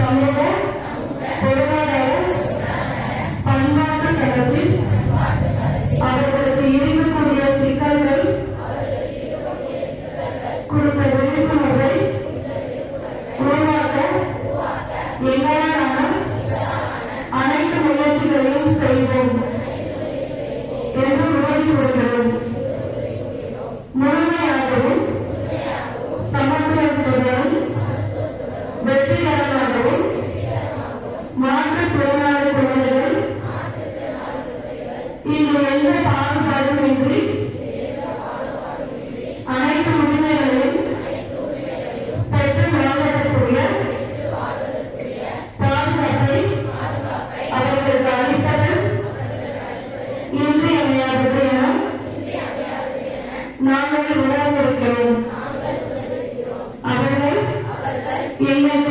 சமூக பொருளாதார பண்பாட்டு தளத்தில் அவர்களுக்கு இருக்கக்கூடிய சிக்கல்கள் கொடுத்த விழிப்புணர்வை உருவாக்க எங்களாலான அனைத்து முயற்சிகளையும் செய்வோம் என்று உறுதி கொள்கிறோம். முழுமையாகவும் சமத்துவத்துடனும் வெற்றிகரமாகவும் மாற்றுத்திறனாளி குழந்தைகள் இங்கு எந்த பாகுபாடும் இன்றி அனைத்து உரிமைகளையும் பெற்று வாழ்வதற்குரிய பாதுகாப்பை அவர்களுக்கு அளிப்பது இன்றியமையாதது என நாங்கள் உணர்ந்திருக்கிறோம். அவர்கள் எங்கள்